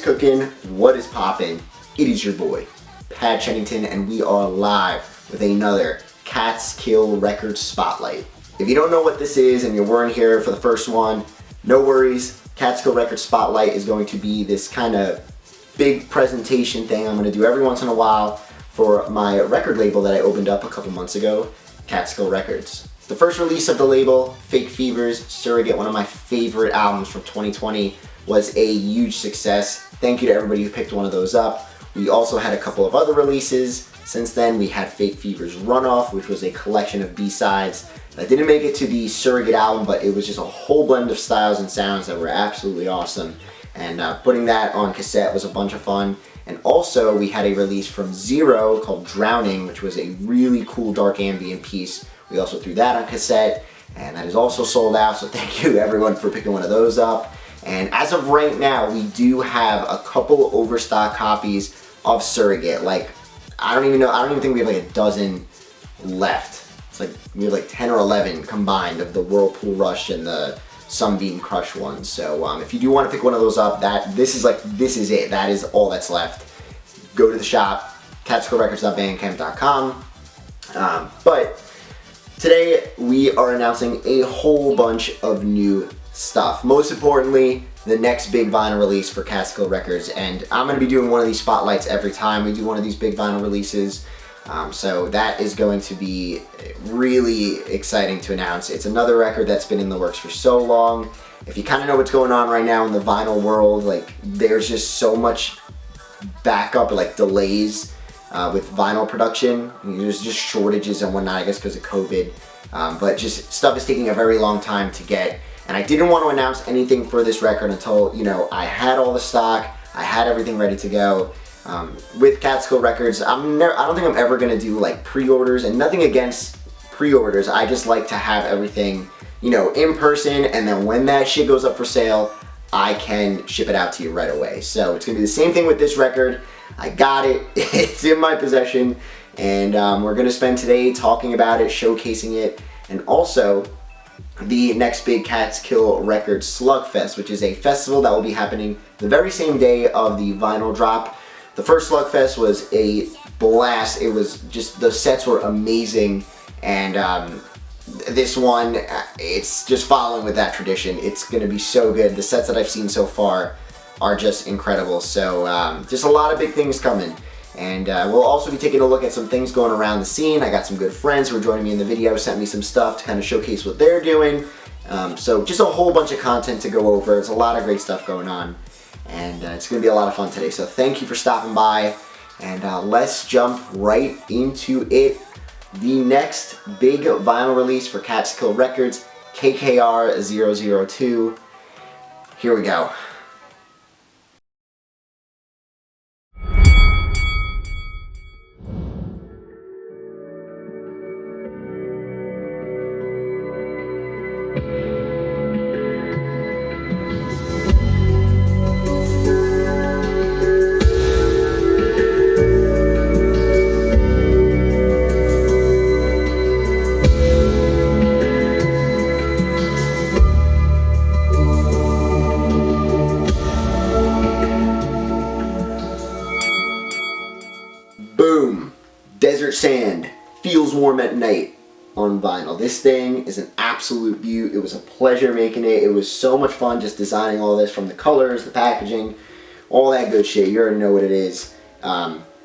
cooking? What is poppin'? It is your boy, Pat Chennington, and we are live with another Catskill Records Spotlight. If you don't know what this is and you weren't here for the first one, no worries. Catskill Records Spotlight is going to be this kind of big presentation thing I'm going to do every once in a while for my record label that I opened up a couple months ago, Catskill Records. The first release of the label, Fake Fever's Surrogate, one of my favorite albums from 2020, was a huge success. Thank you to everybody who picked one of those up. We also had a couple of other releases. Since then, we had Fake Fever's Runoff, which was a collection of B-sides that didn't make it to the Surrogate album, but it was just a whole blend of styles and sounds that were absolutely awesome. And putting that on cassette was a bunch of fun. And also, we had a release from Zero called Drowning, which was a really cool dark ambient piece. We also threw that on cassette, and that is also sold out, so thank you everyone for picking one of those up. And as of right now, we do have a couple overstock copies of Surrogate. Like, I don't even think we have like a dozen left. It's like, we have like 10 or 11 combined of the Whirlpool Rush and the Sunbeam Crush ones. So if you do want to pick one of those up, this is it. That is all that's left. Go to the shop, catskillrecords.bandcamp.com. But today we are announcing a whole bunch of new stuff. Most importantly, the next big vinyl release for Catskill Records, and I'm going to be doing one of these spotlights every time we do one of these big vinyl releases. So that is going to be really exciting to announce. It's another record that's been in the works for so long. If you kind of know what's going on right now in the vinyl world, like, there's just so much backup, like delays with vinyl production. There's just shortages and whatnot, I guess because of COVID. But just stuff is taking a very long time to get. And I didn't want to announce anything for this record until, I had all the stock, I had everything ready to go. With Catskill Records, I don't think I'm ever going to do like pre-orders, and nothing against pre-orders. I just like to have everything, in person, and then when that shit goes up for sale, I can ship it out to you right away. So it's going to be the same thing with this record. I got it, it's in my possession, and we're going to spend today talking about it, showcasing it, and also the next big Catskill Records Slugfest, which is a festival that will be happening the very same day of the vinyl drop. The first Slugfest was a blast. It was just, the sets were amazing, and this one, it's just following with that tradition. It's going to be so good. The sets that I've seen so far are just incredible. So just a lot of big things coming. And we'll also be taking a look at some things going around the scene. I got some good friends who are joining me in the video, sent me some stuff to kind of showcase what they're doing. So just a whole bunch of content to go over. There's a lot of great stuff going on. And it's going to be a lot of fun today. So thank you for stopping by. And let's jump right into it. The next big vinyl release for Catskill Records, KKR 002. Here we go. Boom! Desert Sand, Feels Warm at Night on vinyl. This thing is an absolute beaut. It was a pleasure making it. It was so much fun just designing all this, from the colors, the packaging, all that good shit. You already know what it is.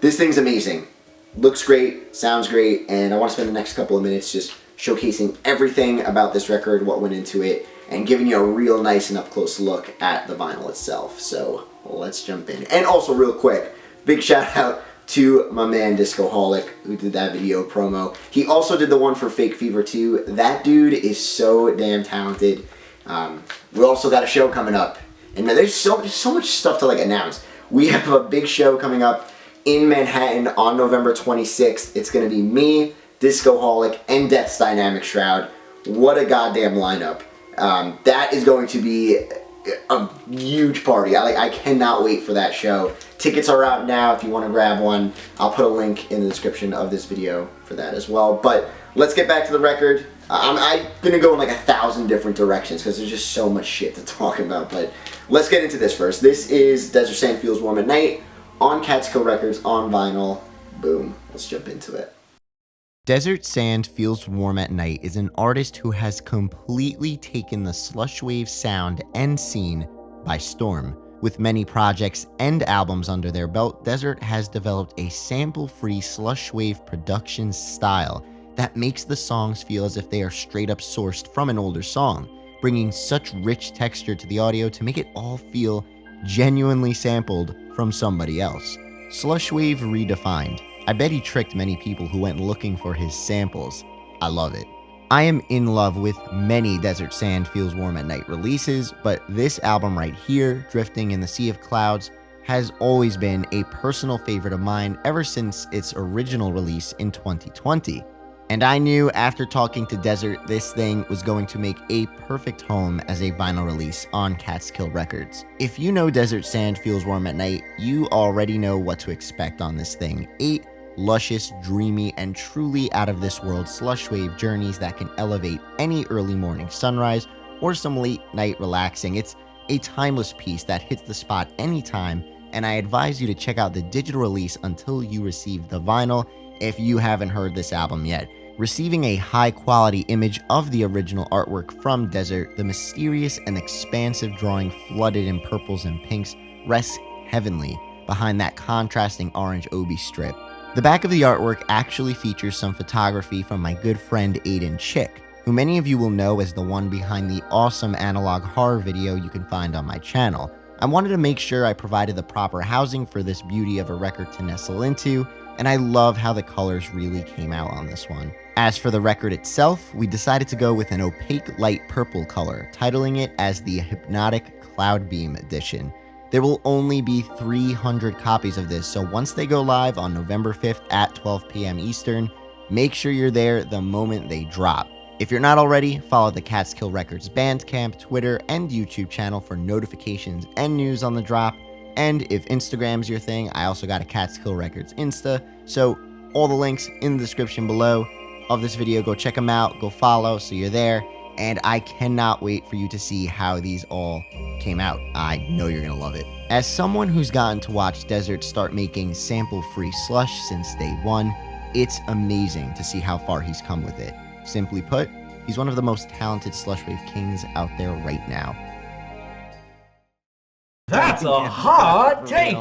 This thing's amazing. Looks great, sounds great, and I want to spend the next couple of minutes just showcasing everything about this record, what went into it, and giving you a real nice and up-close look at the vinyl itself. So let's jump in. And also, real quick, big shout out to my man Discoholic, who did that video promo. He also did the one for Fake Fever too. That dude is so damn talented. We also got a show coming up, and there's so much stuff to like announce. We have a big show coming up in Manhattan on November 26th. It's gonna be me, Discoholic, and Death's Dynamic Shroud. What a goddamn lineup. That is going to be a huge party. I cannot wait for that show. Tickets are out now if you want to grab one. I'll put a link in the description of this video for that as well. But let's get back to the record. I'm gonna go in like 1,000 different directions because there's just so much shit to talk about. But let's get into this first. This is Desert Sand Feels Warm at Night on Catskill Records on vinyl. Boom. Let's jump into it. Desert Sand Feels Warm at Night is an artist who has completely taken the slush wave sound and scene by storm. With many projects and albums under their belt, Desert has developed a sample-free slush wave production style that makes the songs feel as if they are straight up sourced from an older song, bringing such rich texture to the audio to make it all feel genuinely sampled from somebody else. Slush wave redefined. I bet he tricked many people who went looking for his samples. I love it. I am in love with many Desert Sand Feels Warm at Night releases, but this album right here, Drifting in the Sea of Clouds, has always been a personal favorite of mine ever since its original release in 2020. And I knew after talking to Desert, this thing was going to make a perfect home as a vinyl release on Catskill Records. If you know Desert Sand Feels Warm at Night, you already know what to expect on this thing. 8 luscious, dreamy, and truly out-of-this-world slush wave journeys that can elevate any early morning sunrise or some late night relaxing. It's a timeless piece that hits the spot anytime, and I advise you to check out the digital release until you receive the vinyl if you haven't heard this album yet. Receiving a high-quality image of the original artwork from Desert, the mysterious and expansive drawing flooded in purples and pinks rests heavenly behind that contrasting orange obi strip. The back of the artwork actually features some photography from my good friend Aiden Chick, who many of you will know as the one behind the awesome analog horror video you can find on my channel. I wanted to make sure I provided the proper housing for this beauty of a record to nestle into, and I love how the colors really came out on this one. As for the record itself, we decided to go with an opaque light purple color, titling it as the Hypnotic Cloud Beam Edition. There will only be 300 copies of this, so once they go live on November 5th at 12 p.m. Eastern, make sure you're there the moment they drop. If you're not already, follow the Catskill Records Bandcamp, Twitter, and YouTube channel for notifications and news on the drop. And if Instagram's your thing, I also got a Catskill Records Insta, so all the links in the description below of this video. Go check them out, go follow so you're there. And I cannot wait for you to see how these all came out. I know you're gonna love it. As someone who's gotten to watch Desert start making sample-free slush since day one, it's amazing to see how far he's come with it. Simply put, he's one of the most talented slush wave kings out there right now. That's a hot take!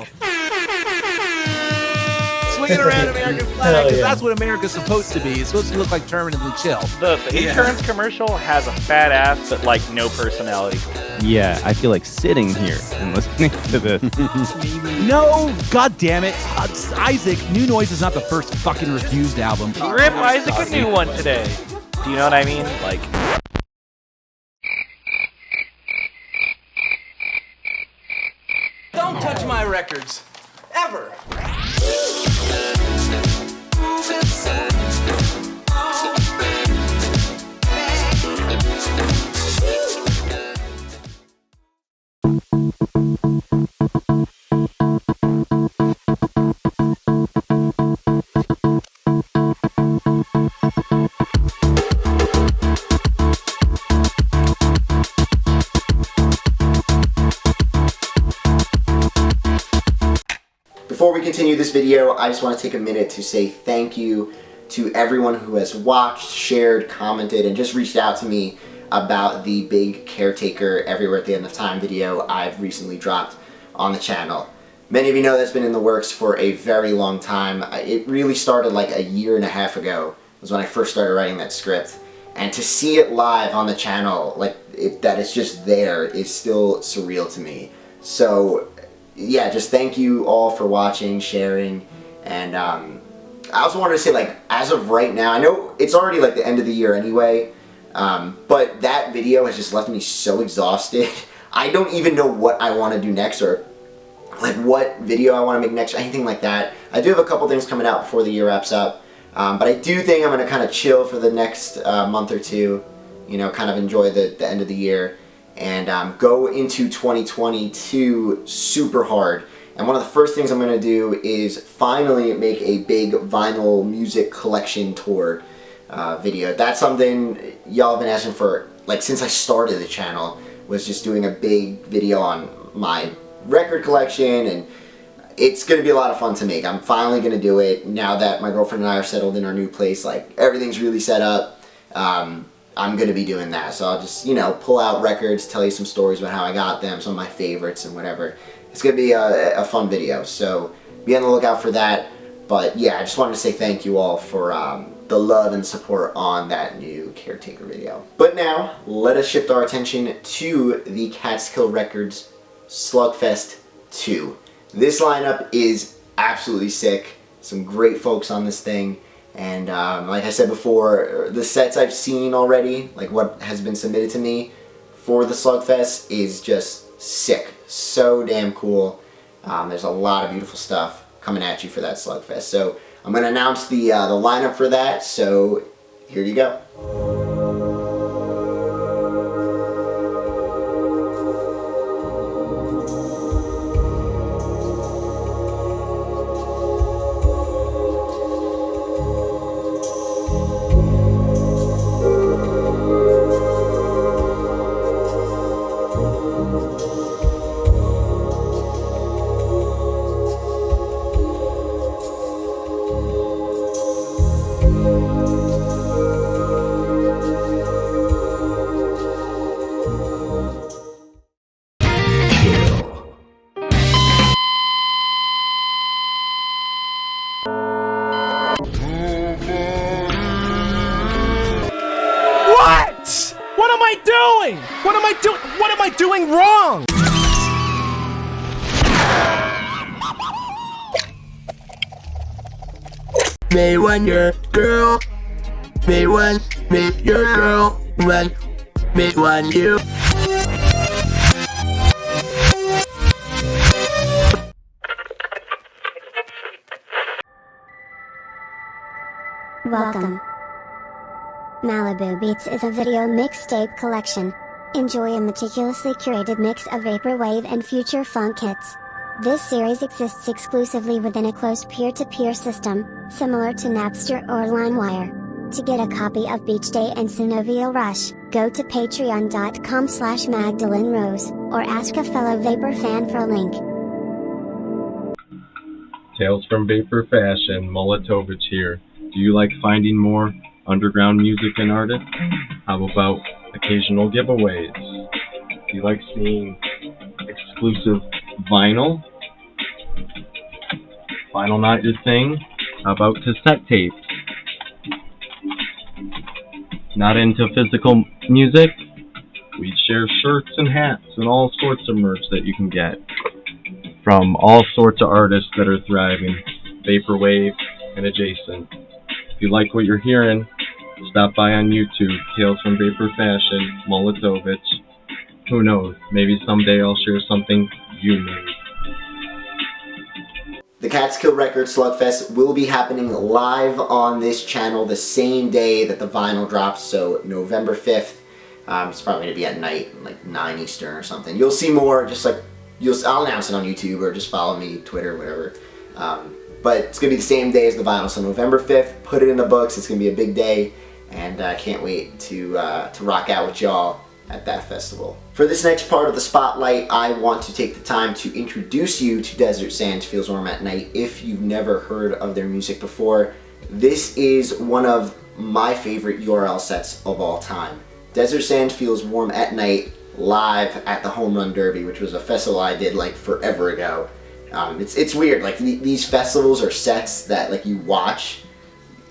Swinging around American flag, because that's what America's supposed to be. It's supposed to look like permanently chill. The insurance commercial has a fat ass, but like no personality. Yeah, I feel like sitting here and listening to this. No, god damn it. Isaac, New Noise is not the first fucking refused album. Rip Isaac a new one today. Do you know what I mean? Like... Don't touch my records. Ever. Before we continue this video, I just want to take a minute to say thank you to everyone who has watched, shared, commented, and just reached out to me about the big Caretaker Everywhere at the End of Time video I've recently dropped on the channel. Many of you know that's been in the works for a very long time. It really started like a year and a half ago was when I first started writing that script. And to see it live on the channel, like that it's just there, is still surreal to me. So yeah, just thank you all for watching, sharing, and I also wanted to say, like, as of right now, I know it's already like the end of the year anyway, but that video has just left me so exhausted. I don't even know what I want to do next, or like what video I want to make next, or anything like that. I do have a couple things coming out before the year wraps up, but I do think I'm going to kind of chill for the next month or two, you know, kind of enjoy the end of the year, and go into 2022 super hard. And one of the first things I'm going to do is finally make a big vinyl music collection tour. video. That's something y'all have been asking for, like, since I started the channel, was just doing a big video on my record collection, and it's going to be a lot of fun to make. I'm finally going to do it now that my girlfriend and I are settled in our new place. Like, everything's really set up. I'm going to be doing that. So I'll just, you know, pull out records, tell you some stories about how I got them, some of my favorites and whatever. It's going to be a fun video. So be on the lookout for that. But yeah, I just wanted to say thank you all for the love and support on that new Caretaker video. But now, let us shift our attention to the Catskill Records Slugfest 2. This lineup is absolutely sick. Some great folks on this thing. And like I said before, the sets I've seen already, like what has been submitted to me for the Slugfest, is just sick. So damn cool. There's a lot of beautiful stuff coming at you for that Slugfest. So I'm going to announce the lineup for that. So here you go. What? What am I doing? What am I doing? What am I doing wrong? Me when your girl, me when your girl, when me when you. Welcome. Malibu Beats is a video mixtape collection. Enjoy a meticulously curated mix of vaporwave and future funk hits. This series exists exclusively within a closed peer-to-peer system, similar to Napster or LimeWire. To get a copy of Beach Day and Synovia Rush, go to patreon.com/MagdalenRose, or ask a fellow Vapor fan for a link. Tales from Vapor Fashion, Molotovich here. Do you like finding more underground music and artists? How about occasional giveaways? Do you like seeing exclusive vinyl? Vinyl not your thing? How about cassette tapes? Not into physical music? We share shirts and hats and all sorts of merch that you can get from all sorts of artists that are thriving, vaporwave and adjacent. If you like what you're hearing, stop by on YouTube, Tales from Vapor Fashion, Molotovich. Who knows, maybe someday I'll share something you made. The Catskill Records Slugfest will be happening live on this channel the same day that the vinyl drops, so November 5th. It's probably going to be at night, like 9 Eastern or something. You'll see more, just like, I'll announce it on YouTube or just follow me, Twitter, whatever. But it's going to be the same day as the vinyl, so November 5th, put it in the books. It's going to be a big day, and I can't wait to rock out with y'all at that festival. For this next part of the spotlight, I want to take the time to introduce you to Desert Sands Feels Warm at Night. If you've never heard of their music before, this is one of my favorite URL sets of all time. Desert Sands Feels Warm at Night live at the Home Run Derby, which was a festival I did like forever ago. It's weird, like these festivals or sets that like you watch,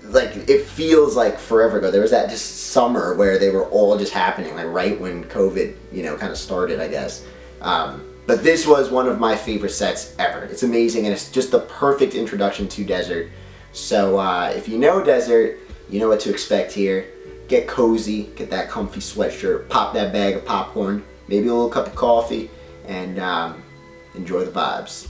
like it feels like forever ago. There was that just summer where they were all just happening, like right when COVID, you know, kind of started, I guess. But this was one of my favorite sets ever. It's amazing, and it's just the perfect introduction to Desert. So if you know Desert, you know what to expect here. Get cozy, get that comfy sweatshirt, pop that bag of popcorn, maybe a little cup of coffee, and enjoy the vibes.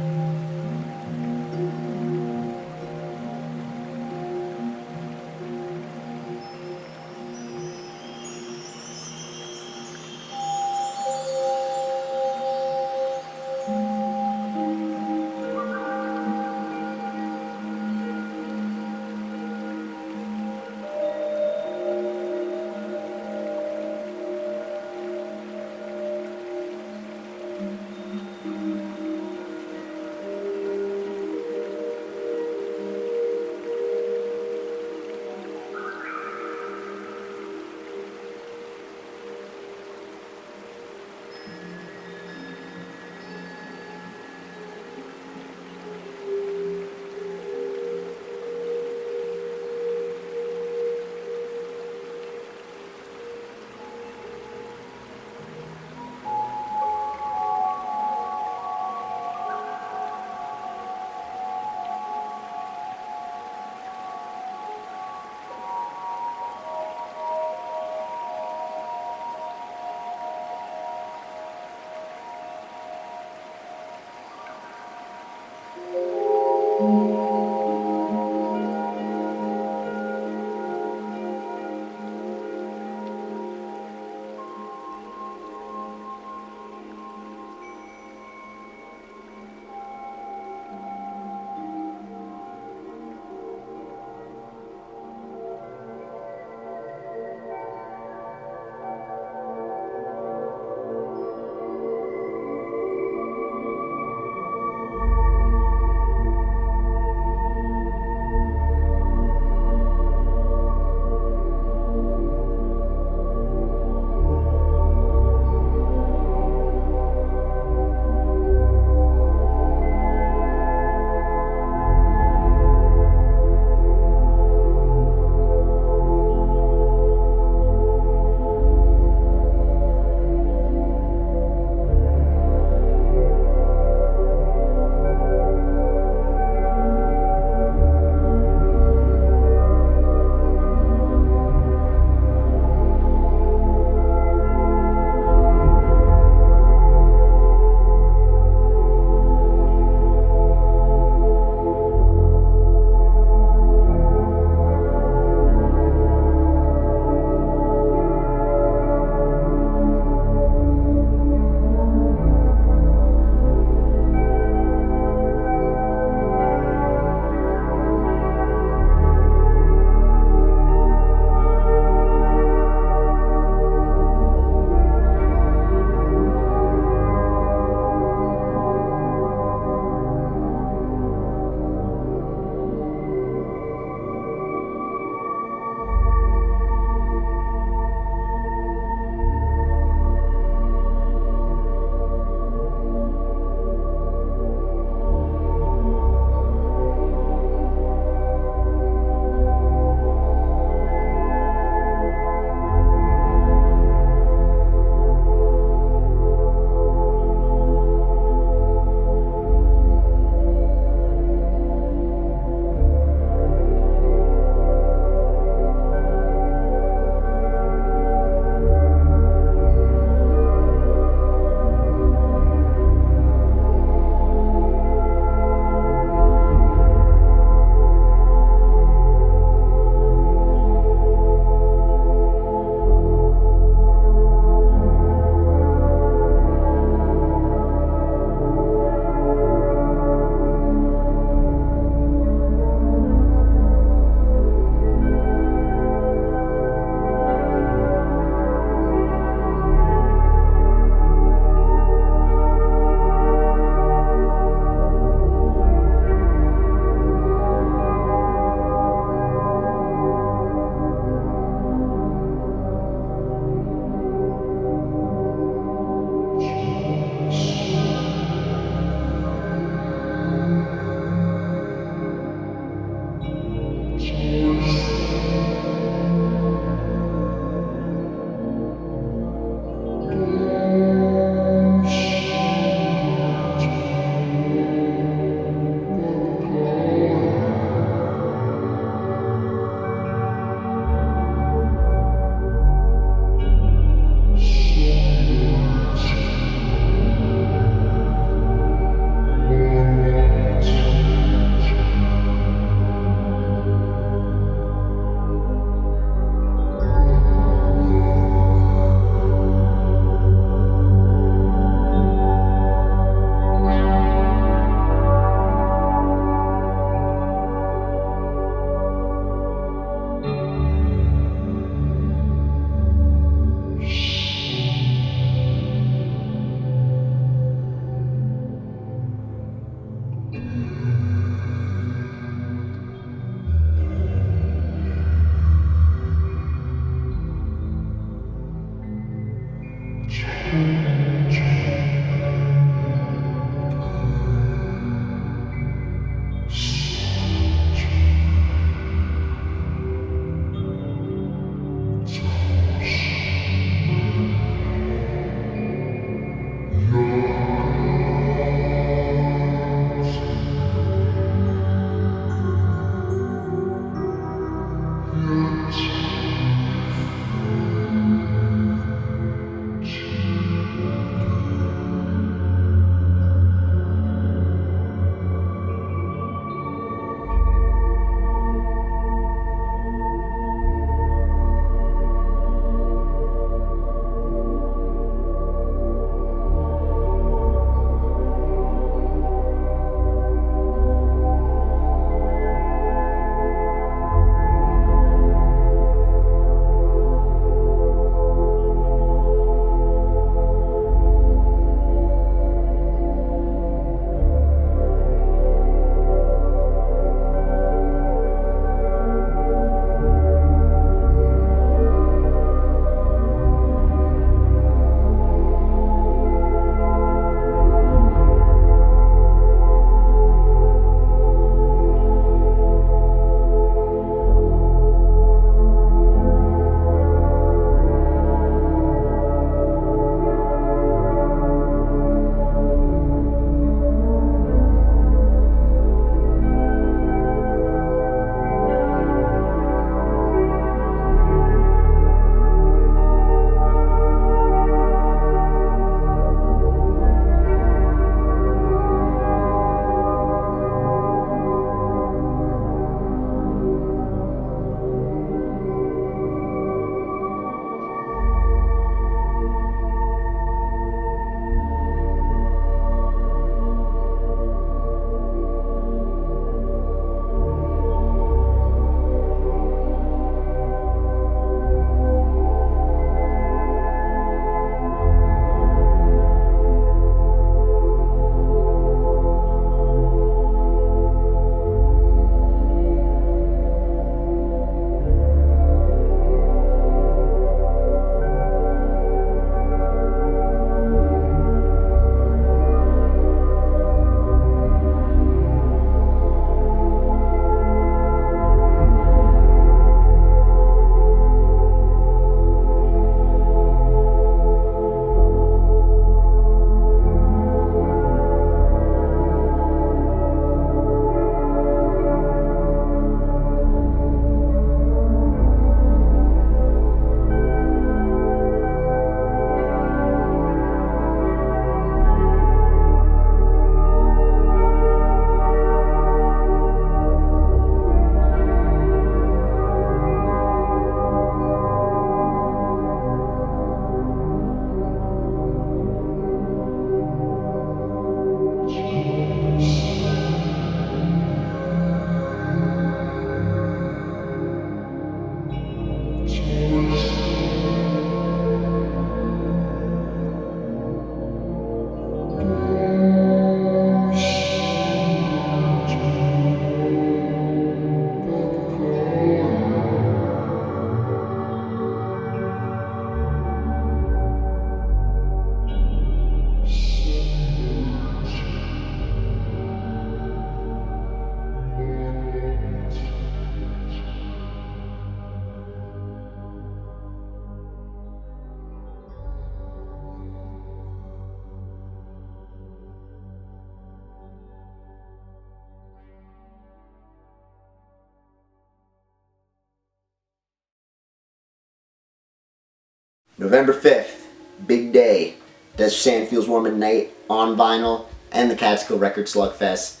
November 5th, big day. Desert Sand Feels Warm at Night on vinyl and the Catskill Records Slugfest.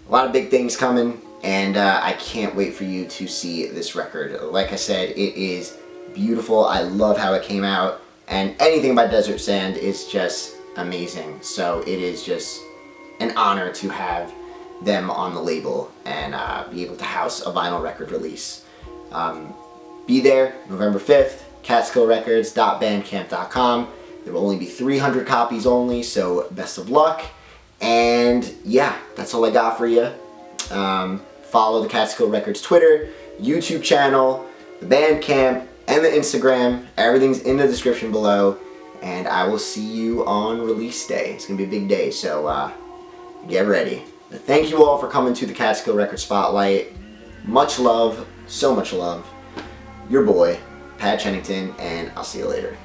A lot of big things coming, and I can't wait for you to see this record. Like I said, it is beautiful. I love how it came out, and anything about Desert Sand is just amazing. So it is just an honor to have them on the label and be able to house a vinyl record release. Be there November 5th, catskillrecords.bandcamp.com. There will only be 300 copies only, so best of luck. And yeah, that's all I got for you. Follow the Catskill Records Twitter, YouTube channel, the Bandcamp, and the Instagram. Everything's in the description below. And I will see you on release day. It's going to be a big day, so get ready. But thank you all for coming to the Catskill Records Spotlight. Much love, so much love. Your boy, Pat Chennington, and I'll see you later.